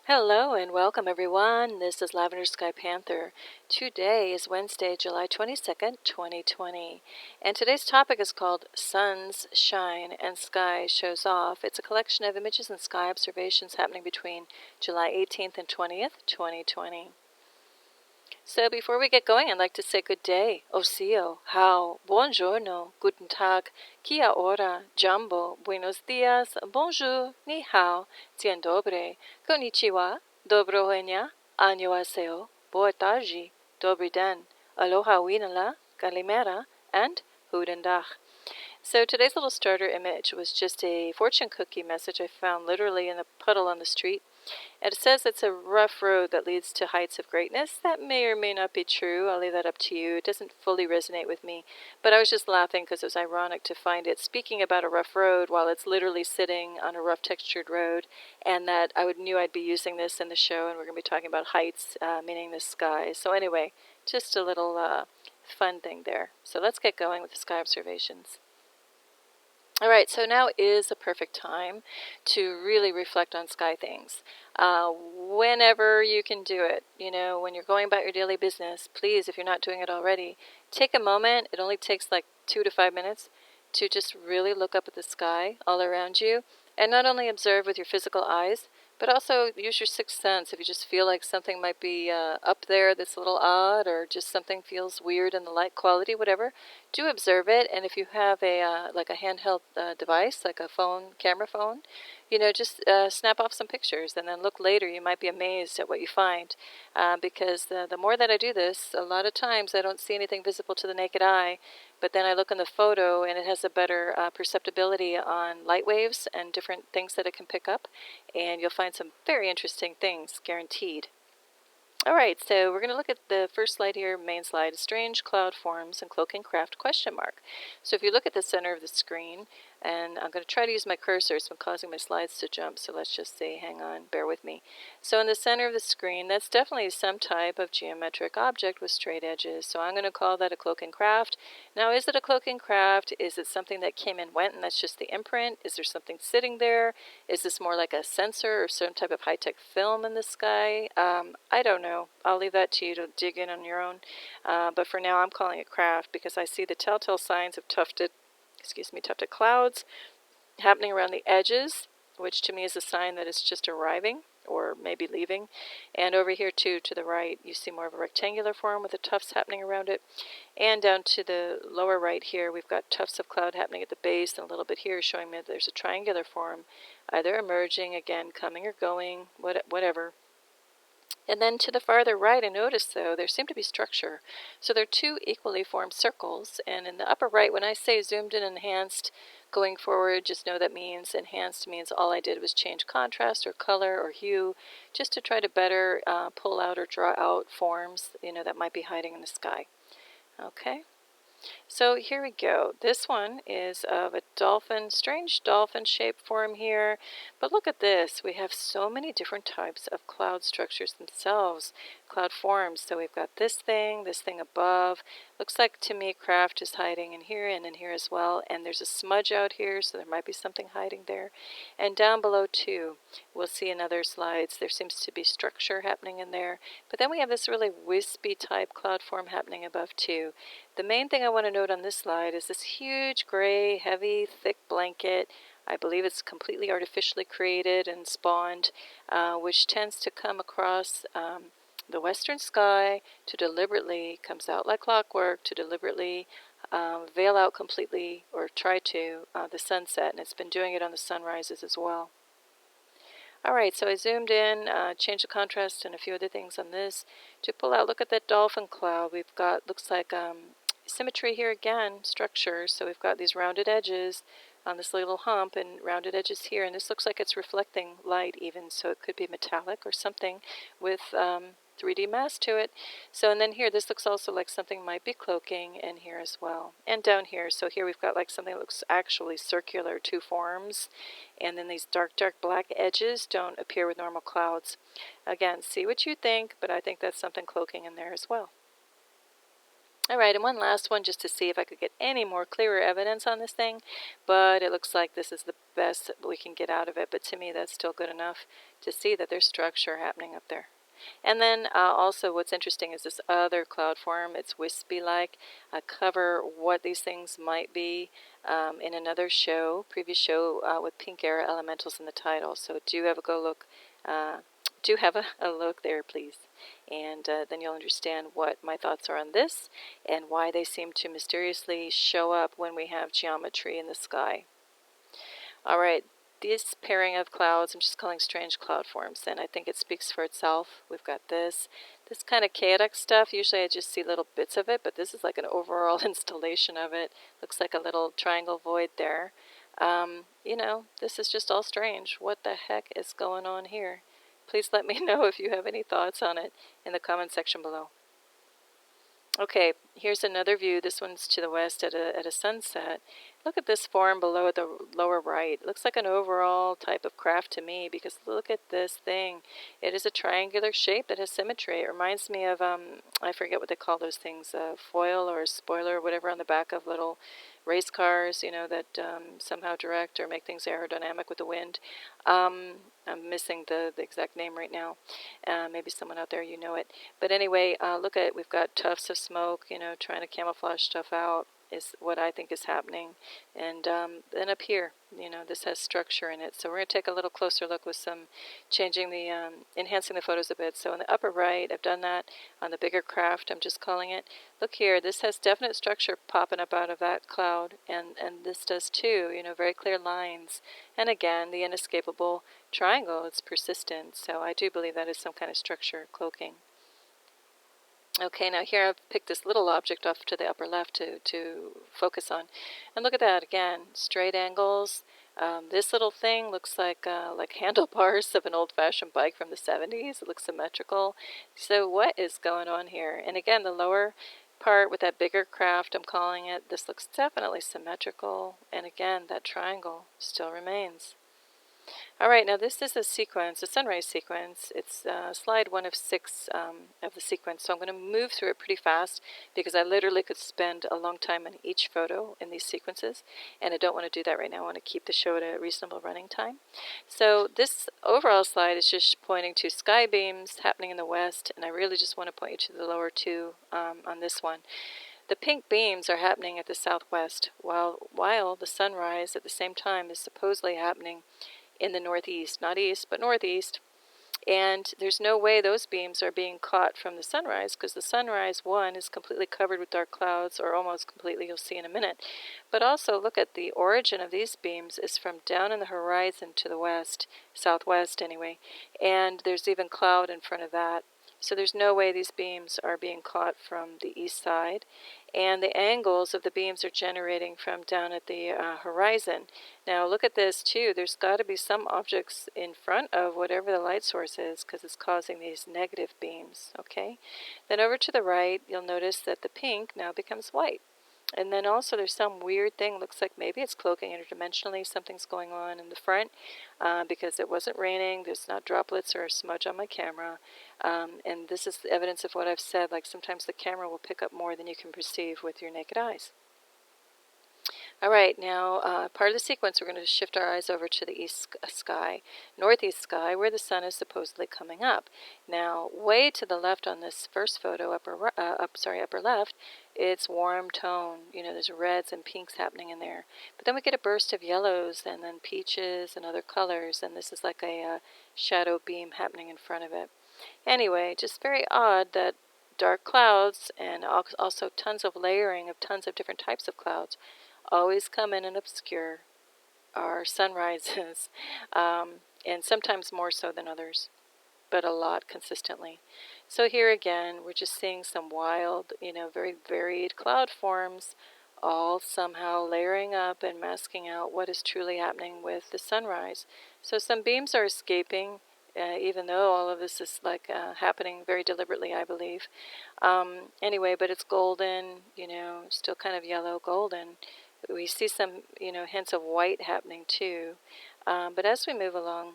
Hello and welcome everyone. This is Lavender Sky Panther. Today is Wednesday, July 22nd, 2020. And today's topic is called Suns Shine and Sky Shows Off. It's a collection of images and sky observations happening between July 18th and 20th, 2020. So before we get going, I'd like to say good day, osio, how, buongiorno, guten tag, kia ora, jambo, buenos dias, bonjour, ni hao, dzień dobry, konnichiwa, dobrohenia, annyeonghaseyo, boa tarde, dobry den, aloha winala, kalimera, and guten dag. So today's little starter image was just a fortune cookie message I found literally in a puddle on the street. And it says it's a rough road that leads to heights of greatness. That may or may not be true. I'll leave that up to you. It doesn't fully resonate with me. But I was just laughing because it was ironic to find it speaking about a rough road while it's literally sitting on a rough textured road. And that knew I'd be using this in the show, and we're going to be talking about heights, meaning the sky. So anyway, just a little fun thing there. So let's get going with the sky observations. All right, so now is a perfect time to really reflect on sky things. Whenever you can do it, when you're going about your daily business, please, if you're not doing it already, take a moment. It only takes like 2 to 5 minutes to just really look up at the sky all around you and not only observe with your physical eyes, but also use your sixth sense. If you just feel like something might be up there that's a little odd, or just something feels weird in the light quality, whatever, do observe it. And if you have a like a handheld device, like a camera phone, just snap off some pictures and then look later. You might be amazed at what you find, because the more that I do this, a lot of times I don't see anything visible to the naked eye, but then I look in the photo and it has a better perceptibility on light waves and different things that it can pick up, and you'll find some very interesting things, guaranteed. All right, so we're going to look at the first slide here, main slide, strange cloud forms and cloaking craft ? So if you look at the center of the screen, and I'm going to try to use my cursor, it's been causing my slides to jump, so let's just say, hang on, bear with me. So in the center of the screen, that's definitely some type of geometric object with straight edges, so I'm going to call that a cloaking craft. Now, is it a cloaking craft? Is it something that came and went and that's just the imprint? Is there something sitting there? Is this more like a sensor or some type of high-tech film in the sky? I don't know. I'll leave that to you to dig in on your own. But for now, I'm calling it craft because I see the telltale signs of tufted clouds happening around the edges, which to me is a sign that it's just arriving or maybe leaving. And over here too, to the right, you see more of a rectangular form with the tufts happening around it. And down to the lower right here, we've got tufts of cloud happening at the base, and a little bit here showing me that there's a triangular form, either emerging, again, coming or going, whatever. And then to the farther right, I noticed, though, there seemed to be structure. So they're two equally formed circles. And in the upper right, when I say zoomed in enhanced, going forward, just know that means enhanced means all I did was change contrast or color or hue, just to try to better pull out or draw out forms, that might be hiding in the sky. Okay. So here we go. This one is of a dolphin, strange dolphin-shaped form here. But look at this. We have so many different types of cloud structures themselves, cloud forms. So we've got this thing above. Looks like to me craft is hiding in here and in here as well. And there's a smudge out here, so there might be something hiding there. And down below too, we'll see in other slides, there seems to be structure happening in there. But then we have this really wispy type cloud form happening above too. The main thing I want to note on this slide is this huge gray, heavy, thick blanket. I believe it's completely artificially created and spawned, which tends to come across the western sky comes out like clockwork to deliberately veil out completely, or try to, the sunset, and it's been doing it on the sunrises as well. All right, so I zoomed in, changed the contrast and a few other things on this to pull out. Look at that dolphin cloud. We've got, looks like symmetry here again, structure. So we've got these rounded edges on this little hump and rounded edges here. And this looks like it's reflecting light even, so it could be metallic or something with 3D mass to it. So, and then here, this looks also like something might be cloaking, and here as well. And down here, so here we've got like something that looks actually circular, two forms. And then these dark black edges don't appear with normal clouds. Again, see what you think, but I think that's something cloaking in there as well. All right, and one last one just to see if I could get any more clearer evidence on this thing, but it looks like this is the best that we can get out of it, but to me that's still good enough to see that there's structure happening up there. And then also what's interesting is this other cloud form. It's wispy-like. I cover what these things might be in another show, previous show with pink era elementals in the title, so do have a go look. Do have a look there, please. And then you'll understand what my thoughts are on this and why they seem to mysteriously show up when we have geometry in the sky. All right, this pairing of clouds, I'm just calling strange cloud forms, and I think it speaks for itself. We've got this kind of chaotic stuff. Usually I just see little bits of it, but this is like an overall installation of it. Looks like a little triangle void there. You know, this is just all strange. What the heck is going on here? Please let me know if you have any thoughts on it in the comment section below. Okay, here's another view. This one's to the west at a sunset. Look at this form below at the lower right. It looks like an overall type of craft to me, because look at this thing. It is a triangular shape that has symmetry. It reminds me of, I forget what they call those things, foil or spoiler or whatever on the back of little race cars, you know, that somehow direct or make things aerodynamic with the wind. I'm missing the exact name right now. Maybe someone out there, you know it. But anyway, look at it. We've got tufts of smoke, you know, trying to camouflage stuff out is what I think is happening. And then up here, you know, this has structure in it. So we're going to take a little closer look with some changing the, enhancing the photos a bit. So in the upper right, I've done that on the bigger craft, I'm just calling it. Look here, this has definite structure popping up out of that cloud, and this does too, you know, very clear lines. And again, the inescapable triangle, it's persistent, so I do believe that is some kind of structure cloaking. Okay, now here I've picked this little object off to the upper left to focus on. And look at that again, straight angles. This little thing looks like handlebars of an old-fashioned bike from the 70s. It looks symmetrical. So what is going on here? And again, the lower part with that bigger craft, I'm calling it, this looks definitely symmetrical. And again, that triangle still remains. All right, now this is a sequence, a sunrise sequence. It's slide 1 of 6 of the sequence, so I'm going to move through it pretty fast because I literally could spend a long time on each photo in these sequences, and I don't want to do that right now. I want to keep the show at a reasonable running time. So this overall slide is just pointing to sky beams happening in the west, and I really just want to point you to the lower two on this one. The pink beams are happening at the southwest, while the sunrise at the same time is supposedly happening in the northeast, not east, but northeast. And there's no way those beams are being caught from the sunrise, because the sunrise, one, is completely covered with dark clouds, or almost completely, you'll see in a minute. But also look at the origin of these beams is from down in the horizon to the west, southwest anyway, and there's even cloud in front of that. So there's no way these beams are being caught from the east side. And the angles of the beams are generating from down at the horizon. Now look at this too. There's got to be some objects in front of whatever the light source is, because it's causing these negative beams. Okay. Then over to the right, you'll notice that the pink now becomes white. And then also there's some weird thing, looks like maybe it's cloaking interdimensionally, something's going on in the front because it wasn't raining, there's not droplets or smudge on my camera, and this is evidence of what I've said, like sometimes the camera will pick up more than you can perceive with your naked eyes. All right, now part of the sequence, we're going to shift our eyes over to the east sky, northeast sky, where the sun is supposedly coming up. Now, way to the left on this first photo, upper left, it's warm tone. You know, there's reds and pinks happening in there. But then we get a burst of yellows and then peaches and other colors, and this is like a shadow beam happening in front of it. Anyway, just very odd that dark clouds and also tons of layering of tons of different types of clouds always come in and obscure our sunrises, and sometimes more so than others, but a lot consistently. So here again, we're just seeing some wild, you know, very varied cloud forms, all somehow layering up and masking out what is truly happening with the sunrise. So some beams are escaping, even though all of this is like happening very deliberately, I believe. Anyway, but it's golden, you know, still kind of yellow golden. We see some, you know, hints of white happening too. But as we move along,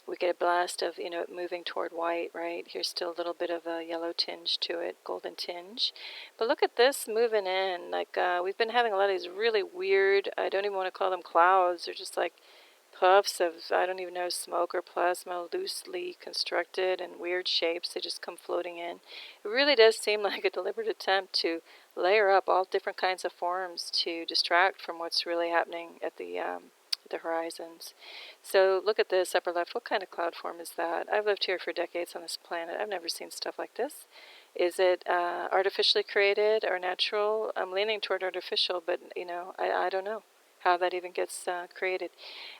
we get a blast of, you know, it moving toward white, right? Here's still a little bit of a yellow tinge to it, golden tinge. But look at this moving in. Like, we've been having a lot of these really weird, I don't even want to call them clouds. They're just like puffs of, I don't even know, smoke or plasma, loosely constructed and weird shapes. They just come floating in. It really does seem like a deliberate attempt to layer up all different kinds of forms to distract from what's really happening at the horizons. So look at this upper left. What kind of cloud form is that? I've lived here for decades on this planet. I've never seen stuff like this. Is it artificially created or natural? I'm leaning toward artificial, but you know, I don't know how that even gets created.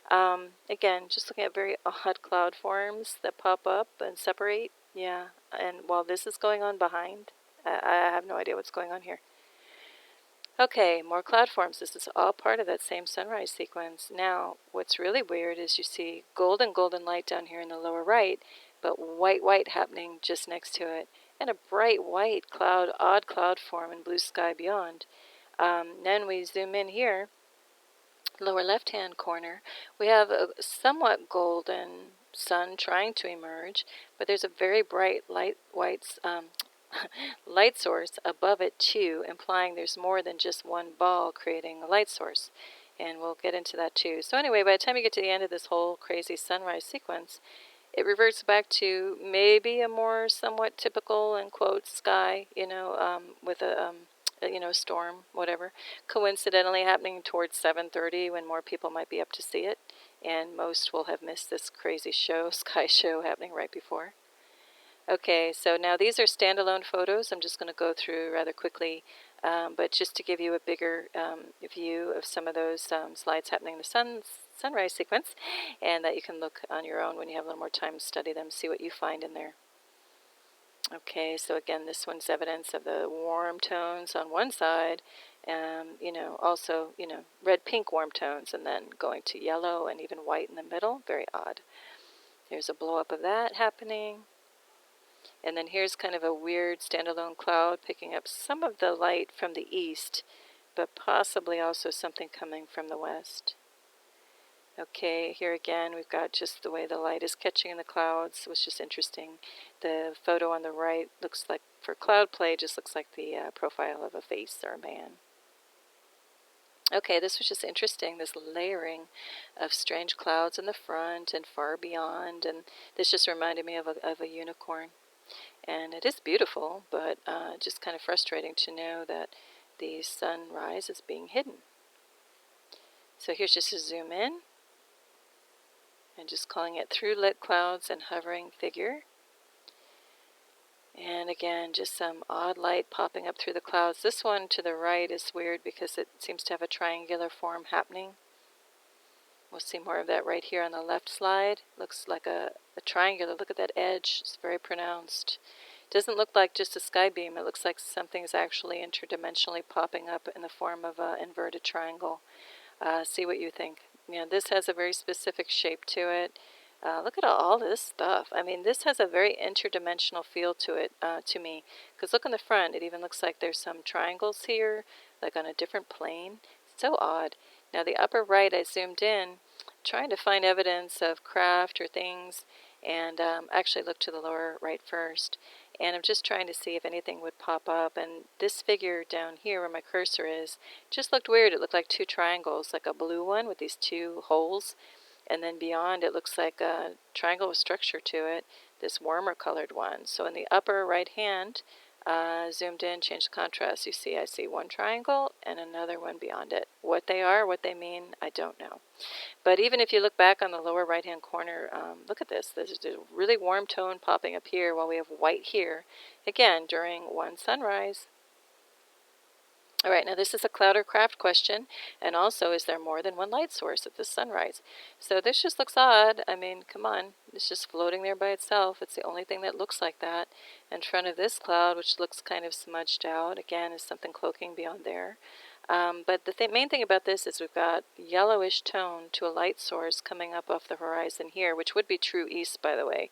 Again, just looking at very odd cloud forms that pop up and separate. Yeah, and while this is going on behind, I have no idea what's going on here. Okay, more cloud forms. This is all part of that same sunrise sequence. Now, what's really weird is you see golden light down here in the lower right, but white happening just next to it, and a bright white cloud, odd cloud form in blue sky beyond. Then we zoom in here, lower left-hand corner, we have a somewhat golden sun trying to emerge, but there's a very bright light source above it too, implying there's more than just one ball creating a light source. And we'll get into that too. So anyway, by the time you get to the end of this whole crazy sunrise sequence, it reverts back to maybe a more somewhat typical, in quotes, sky, you know, with a storm, whatever, coincidentally happening towards 7:30 when more people might be up to see it, and most will have missed this crazy show, sky show, happening right before. Okay, so now these are standalone photos. I'm just going to go through rather quickly, but just to give you a bigger view of some of those slides happening in the sunrise sequence, and that you can look on your own when you have a little more time to study them, see what you find in there. Okay, so again, this one's evidence of the warm tones on one side, also, red-pink warm tones, and then going to yellow and even white in the middle. Very odd. There's a blow-up of that happening. And then here's kind of a weird standalone cloud picking up some of the light from the east, but possibly also something coming from the west. Okay, here again we've got just the way the light is catching in the clouds, which is interesting. The photo on the right looks like, for cloud play, just looks like the profile of a face or a man. Okay, this was just interesting, this layering of strange clouds in the front and far beyond, and this just reminded me of a unicorn. And it is beautiful, but just kind of frustrating to know that the sunrise is being hidden. So here's just a zoom in, and just calling it through lit clouds and hovering figure. And again, just some odd light popping up through the clouds. This one to the right is weird because it seems to have a triangular form happening. We'll see more of that right here on the left slide. Looks like a triangular. Look at that edge. It's very pronounced. It doesn't look like just a sky beam. It looks like something's actually interdimensionally popping up in the form of an inverted triangle. See what you think. This has a very specific shape to it. Look at all this stuff. I mean, this has a very interdimensional feel to it, to me. Because look in the front, it even looks like there's some triangles here, like on a different plane. So odd. Now the upper right, I zoomed in, trying to find evidence of craft or things, and actually looked to the lower right first. And I'm just trying to see if anything would pop up. And this figure down here where my cursor is just looked weird. It looked like two triangles, like a blue one with these two holes. And then beyond, it looks like a triangle with structure to it, this warmer colored one. So in the upper right hand, zoomed in, changed the contrast, I see one triangle and another one beyond it. What they are, what they mean, I don't know. But even if you look back on the lower right-hand corner, look at this. There's a really warm tone popping up here while we have white here, again, during one sunrise. All right, now this is a cloud or craft question, and also, is there more than one light source at this sunrise? So this just looks odd. I mean, come on. It's just floating there by itself. It's the only thing that looks like that. In front of this cloud, which looks kind of smudged out, again, is something cloaking beyond there. But the main thing about this is we've got yellowish tone to a light source coming up off the horizon here, which would be true east, by the way.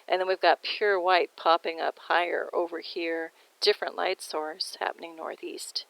And then we've got pure white popping up higher over here, different light source happening northeast.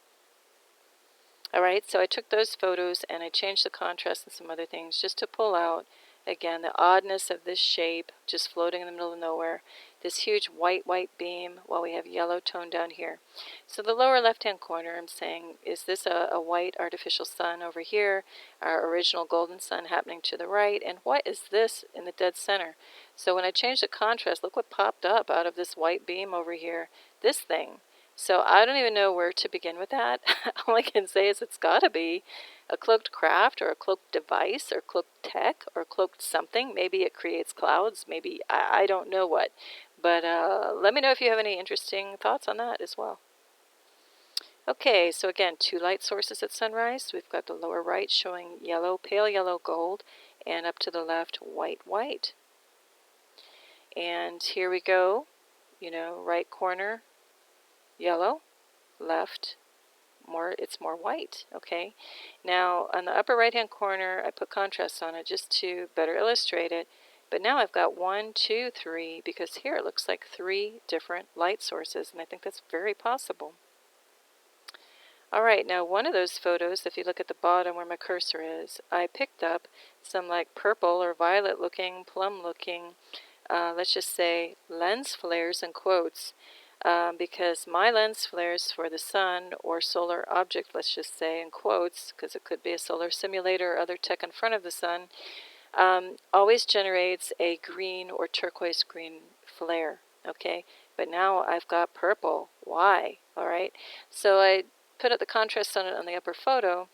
All right, so I took those photos and I changed the contrast and some other things just to pull out Again, the oddness of this shape, just floating in the middle of nowhere. This huge white beam, while we have yellow tone down here. So the lower left-hand corner, I'm saying, is this a white artificial sun over here, our original golden sun happening to the right, and what is this in the dead center? So when I change the contrast, look what popped up out of this white beam over here, this thing. So I don't even know where to begin with that. All I can say is it's got to be a cloaked craft or a cloaked device or cloaked tech or cloaked something. Maybe it creates clouds. Maybe, I don't know what. But let me know if you have any interesting thoughts on that as well. Okay, so again, 2 light sources at sunrise. We've got the lower right showing yellow, pale yellow gold, and up to the left, white. And here we go, right corner, yellow, left, it's more white. Okay, now on the upper right hand corner I put contrast on it just to better illustrate it, but now I've got 1, 2, 3, because here it looks like 3 different light sources, and I think that's very possible. Alright, now one of those photos, if you look at the bottom where my cursor is, I picked up some like purple or violet looking, plum looking, let's just say lens flares in quotes. Because my lens flares for the sun or solar object, let's just say in quotes, because it could be a solar simulator or other tech in front of the sun, always generates a green or turquoise green flare. Okay, but now I've got purple. Why? All right, so I put up the contrast on it on the upper photo.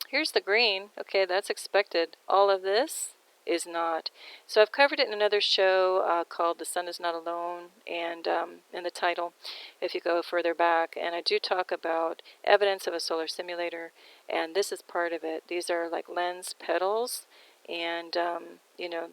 Here's the green. Okay, that's expected. All of this is not. So I've covered it in another show called The Sun Is Not Alone, and in the title, if you go further back, and I do talk about evidence of a solar simulator, and this is part of it. These are like lens petals, and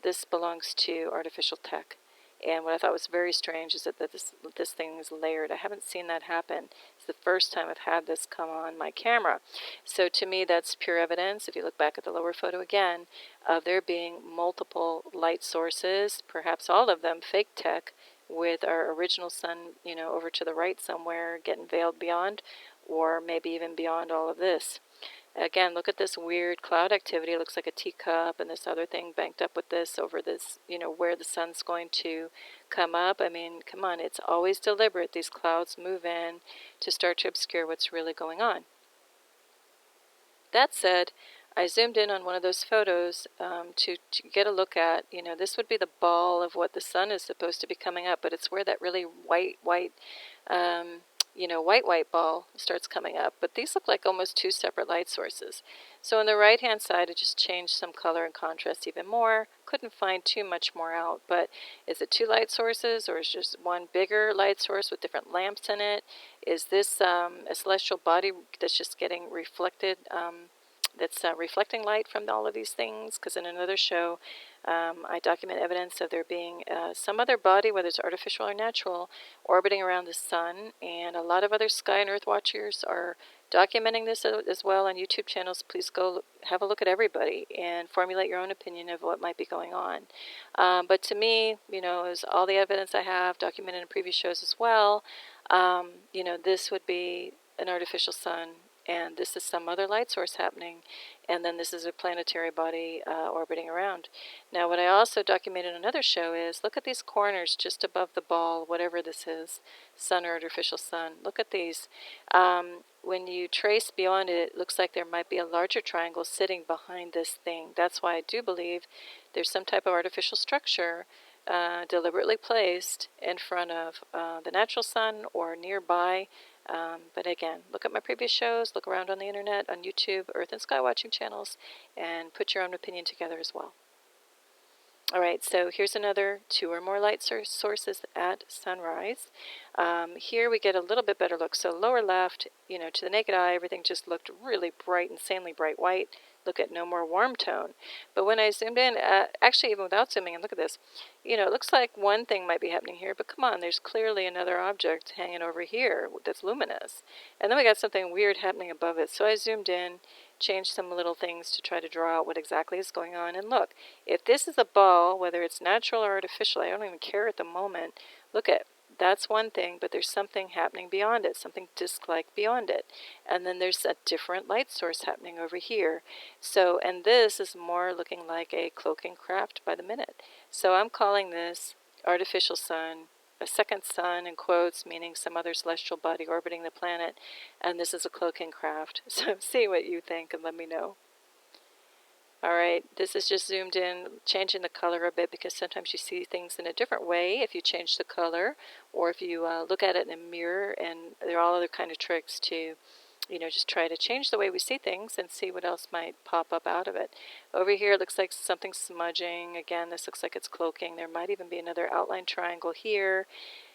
this belongs to artificial tech. And what I thought was very strange is that this thing is layered. I haven't seen that happen. It's the first time I've had this come on my camera. So to me, that's pure evidence, if you look back at the lower photo again, of there being multiple light sources, perhaps all of them fake tech, with our original sun, over to the right somewhere, getting veiled beyond, or maybe even beyond all of this. Again, look at this weird cloud activity. It looks like a teacup, and this other thing banked up with this over this, where the sun's going to come up. I mean, come on, it's always deliberate. These clouds move in to start to obscure what's really going on. That said, I zoomed in on one of those photos to get a look at, this would be the ball of what the sun is supposed to be coming up, but it's where that really white ball starts coming up. But these look like almost 2 separate light sources. So on the right hand side, I just changed some color and contrast even more. Couldn't find too much more out, but is it 2 light sources, or is just one bigger light source with different lamps in it? Is this a celestial body that's just getting reflected, that's reflecting light from all of these things? Because in another show, I document evidence of there being some other body, whether it's artificial or natural, orbiting around the sun, and a lot of other sky and earth watchers are documenting this as well on YouTube channels. Please go have a look at everybody and formulate your own opinion of what might be going on. But to me, is all the evidence I have documented in previous shows as well. This would be an artificial sun, and this is some other light source happening, and then this is a planetary body orbiting around. Now, what I also documented in another show is, look at these corners just above the ball, whatever this is, sun or artificial sun. Look at these. When you trace beyond it, it looks like there might be a larger triangle sitting behind this thing. That's why I do believe there's some type of artificial structure deliberately placed in front of the natural sun or nearby. But again, look at my previous shows, look around on the internet, on YouTube, Earth and Sky Watching channels, and put your own opinion together as well. Alright, so here's another 2 or more light sources at sunrise. Here we get a little bit better look. So lower left, to the naked eye, everything just looked really bright, insanely bright white. Look at no more warm tone. But when I zoomed in, actually even without zooming in, look at this. It looks like one thing might be happening here, but come on, there's clearly another object hanging over here that's luminous. And then we got something weird happening above it. So I zoomed in, changed some little things to try to draw out what exactly is going on. And look, if this is a ball, whether it's natural or artificial, I don't even care at the moment. Look at that's one thing, but there's something happening beyond it, something disk-like beyond it. And then there's a different light source happening over here. So, and this is more looking like a cloaking craft by the minute. So I'm calling this artificial sun, a second sun in quotes, meaning some other celestial body orbiting the planet, and this is a cloaking craft. So see what you think and let me know. Alright, this is just zoomed in, changing the color a bit because sometimes you see things in a different way if you change the color or if you look at it in a mirror, and there are all other kind of tricks to, just try to change the way we see things and see what else might pop up out of it. Over here it looks like something smudging. Again, this looks like it's cloaking. There might even be another outline triangle here.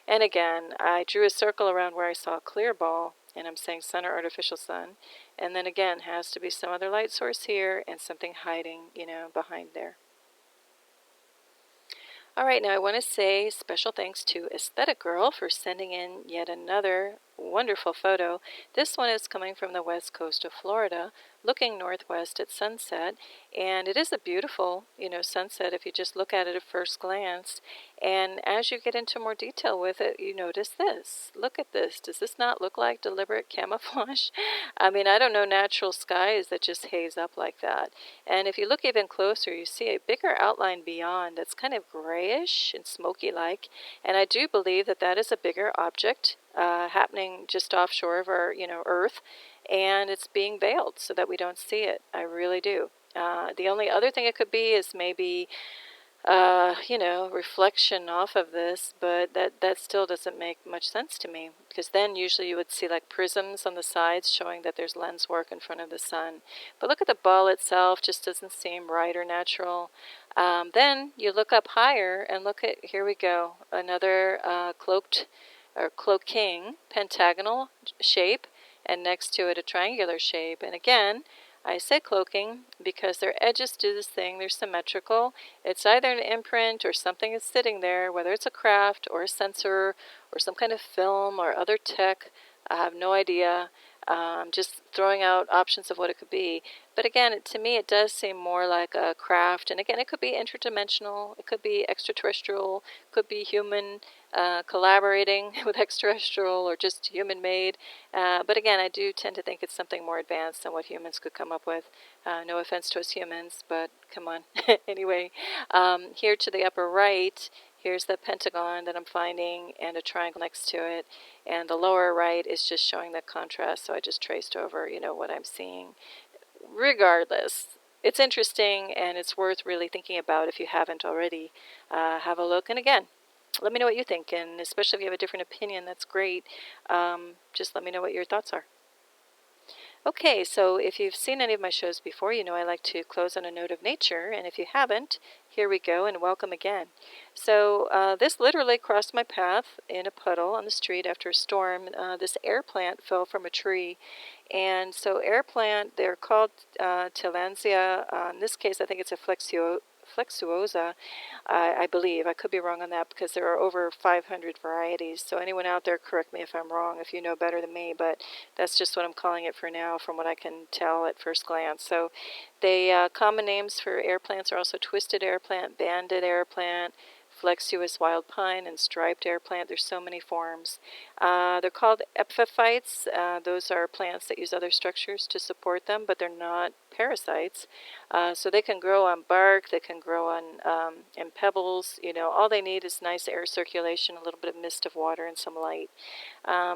And again, I drew a circle around where I saw a clear ball, and I'm saying sun or artificial sun. And then again, has to be some other light source here and something hiding, behind there. Alright, now I want to say special thanks to Aesthetic Girl for sending in yet another wonderful photo. This one is coming from the west coast of Florida, looking northwest at sunset, and it is a beautiful, sunset if you just look at it at first glance. And as you get into more detail with it, you notice this. Look at this. Does this not look like deliberate camouflage? I mean, I don't know natural skies that just haze up like that. And if you look even closer, you see a bigger outline beyond that's kind of grayish and smoky-like. And I do believe that that is a bigger object happening just offshore of our, Earth, and it's being veiled so that we don't see it. I really do. The only other thing it could be is maybe, reflection off of this, but that still doesn't make much sense to me, because then usually you would see like prisms on the sides showing that there's lens work in front of the sun. But look at the ball itself, just doesn't seem right or natural. Then you look up higher and look at, here we go, another cloaking pentagonal shape, and next to it a triangular shape. And again, I say cloaking because their edges do this thing. They're symmetrical. It's either an imprint or something is sitting there, whether it's a craft or a sensor or some kind of film or other tech. I have no idea. Just throwing out options of what it could be. But again, to me, it does seem more like a craft. And again, it could be interdimensional. It could be extraterrestrial. It could be human collaborating with extraterrestrial or just human-made. But again, I do tend to think it's something more advanced than what humans could come up with. No offense to us humans, but come on. Anyway, here to the upper right, here's the pentagon that I'm finding and a triangle next to it. And the lower right is just showing the contrast, so I just traced over, what I'm seeing. Regardless, it's interesting and it's worth really thinking about if you haven't already. Have a look, and again, let me know what you think, and especially if you have a different opinion, that's great. Just let me know what your thoughts are. Okay, so if you've seen any of my shows before, you know I like to close on a note of nature, and if you haven't, here we go, and welcome again. So this literally crossed my path in a puddle on the street after a storm. This air plant fell from a tree, and so air plant, they're called Tillandsia. In this case, I think it's a flexuosa, I believe. I could be wrong on that because there are over 500 varieties. So anyone out there, correct me if I'm wrong, if you know better than me, but that's just what I'm calling it for now from what I can tell at first glance. So they common names for air plants are also twisted air plant, banded air plant, flexuous wild pine, and striped air plant. There's so many forms. They're called epiphytes. Those are plants that use other structures to support them, but they're not parasites. So they can grow on bark, they can grow on in pebbles. All they need is nice air circulation, a little bit of mist of water, and some light.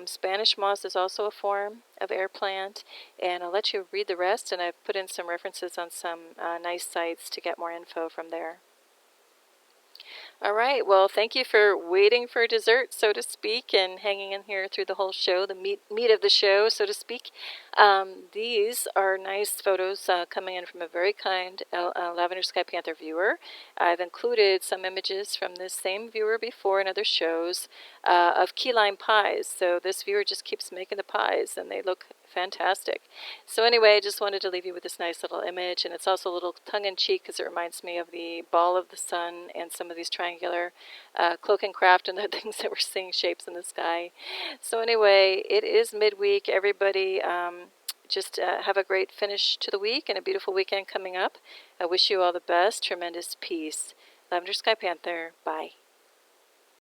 Spanish moss is also a form of air plant, and I'll let you read the rest, and I've put in some references on some nice sites to get more info from there. All right, well, thank you for waiting for dessert, so to speak, and hanging in here through the whole show, the meat of the show, so to speak. These are nice photos coming in from a very kind Lavender Sky Panther viewer. I've included some images from this same viewer before in other shows of Keylime pies. So this viewer just keeps making the pies, and they look fantastic. So anyway, I just wanted to leave you with this nice little image, and it's also a little tongue-in-cheek because it reminds me of the ball of the sun and some of these triangular Cloaking Craft and the things that we're seeing shapes in the sky. So anyway, it is midweek. Everybody just have a great finish to the week and a beautiful weekend coming up. I wish you all the best, tremendous peace. Lavender Sky Panther, bye.